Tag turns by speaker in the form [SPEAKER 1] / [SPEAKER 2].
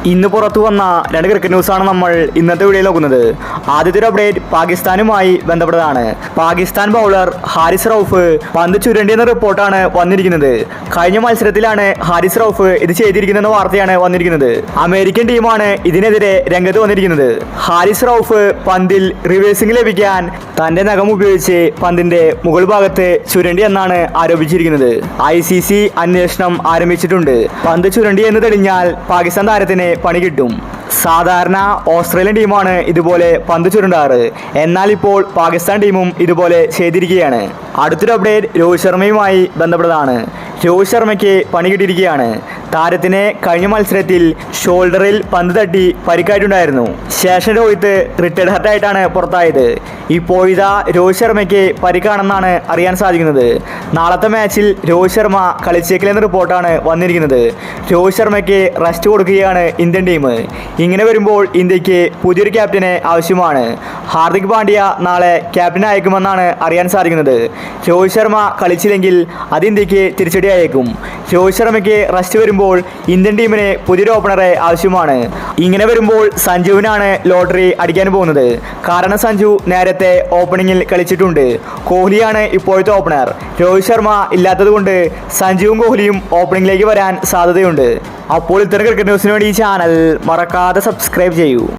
[SPEAKER 1] ഇന്ന് പുറത്തു വന്ന രണ്ട് ക്രിക്കറ്റ് ന്യൂസാണ് നമ്മൾ ഇന്നത്തെ വീഡിയോയിൽ നോക്കുന്നത്. ആദ്യത്തെ ഒരു അപ്ഡേറ്റ് പാകിസ്ഥാനുമായി ബന്ധപ്പെട്ടതാണ്. പാകിസ്ഥാൻ ബൗളർ ഹാരിസ് റൌഫ് പന്ത് ചുരണ്ടിയെന്ന റിപ്പോർട്ടാണ് വന്നിരിക്കുന്നത്. കഴിഞ്ഞ മത്സരത്തിലാണ് ഹാരിസ് റൌഫ് ഇത് ചെയ്തിരിക്കുന്നതെന്ന വാർത്തയാണ് വന്നിരിക്കുന്നത്. അമേരിക്കൻ ടീമാണ് ഇതിനെതിരെ രംഗത്ത് വന്നിരിക്കുന്നത്. ഹാരിസ് റൌഫ് പന്തിൽ റിവേഴ്സിംഗ് ലഭിക്കാൻ തന്റെ നഖം ഉപയോഗിച്ച് പന്തിന്റെ മുകൾ ഭാഗത്ത് ചുരണ്ടി എന്നാണ് ആരോപിച്ചിരിക്കുന്നത്. ICC അന്വേഷണം ആരംഭിച്ചിട്ടുണ്ട്. പന്ത് ചുരണ്ടി എന്ന് തെളിഞ്ഞാൽ പാകിസ്ഥാൻ താരത്തിന് പണി കിട്ടും. സാധാരണ ഓസ്ട്രേലിയൻ ടീമാണ് ഇതുപോലെ പന്ത് ചുരുണ്ടാറ്. എന്നാൽ ഇപ്പോൾ പാകിസ്ഥാൻ ടീമും ഇതുപോലെ ചെയ്തിരിക്കുകയാണ്. അടുത്തൊരു അപ്ഡേറ്റ് രോഹിത് ശർമ്മയുമായി ബന്ധപ്പെട്ടതാണ്. രോഹിത് ശർമ്മയ്ക്ക് പണി കിട്ടിയിരിക്കുകയാണ്. താരത്തിന് കഴിഞ്ഞ മത്സരത്തിൽ ഷോൾഡറിൽ പന്ത് തട്ടി പരിക്കായിട്ടുണ്ടായിരുന്നു. ശേഷം രോഹിത് റിട്ടയർഡ് ഹർട്ടായിട്ടാണ് പുറത്തായത്. ഇപ്പോഴിതാ രോഹിത് ശർമ്മയ്ക്ക് പരിക്കാണെന്നാണ് അറിയാൻ സാധിക്കുന്നത്. നാളത്തെ മാച്ചിൽ രോഹിത് ശർമ്മ കളിച്ചേക്കില്ലെന്ന റിപ്പോർട്ടാണ് വന്നിരിക്കുന്നത്. രോഹിത് ശർമ്മയ്ക്ക് റെസ്റ്റ് കൊടുക്കുകയാണ് ഇന്ത്യൻ ടീം. ഇങ്ങനെ വരുമ്പോൾ ഇന്ത്യക്ക് പുതിയൊരു ക്യാപ്റ്റനെ ആവശ്യമാണ്. ഹാർദിക് പാണ്ഡ്യ നാളെ ക്യാപ്റ്റൻ അയക്കുമെന്നാണ് അറിയാൻ സാധിക്കുന്നത്. രോഹിത് ശർമ്മ കളിച്ചില്ലെങ്കിൽ അത് ഇന്ത്യക്ക് തിരിച്ചടിയായേക്കും. രോഹിത് ശർമ്മയ്ക്ക് റെസ്റ്റ് വരുമ്പോൾ ഇന്ത്യൻ ടീമിന് പുതിയൊരു ഓപ്പണറെ ആവശ്യമാണ്. ഇങ്ങനെ വരുമ്പോൾ സഞ്ജുവിനാണ് ലോട്ടറി അടിക്കാൻ പോകുന്നത്. കാരണം സഞ്ജു നേരത്തെ ഓപ്പണിങ്ങിൽ കളിച്ചിട്ടുണ്ട്. കോഹ്ലിയാണ് ഇപ്പോഴത്തെ ഓപ്പണർ. രോഹിത് ശർമ്മ ഇല്ലാത്തതുകൊണ്ട് സഞ്ജുവും കോഹ്ലിയും ഓപ്പണിങ്ങിലേക്ക് വരാൻ സാധ്യതയുണ്ട്. അപ്പോൾ ഇത്തരം ക്രിക്കറ്റ് ന്യൂസിന് വേണ്ടി ഈ ചാനൽ മറക്കാതെ സബ്സ്ക്രൈബ് ചെയ്യൂ.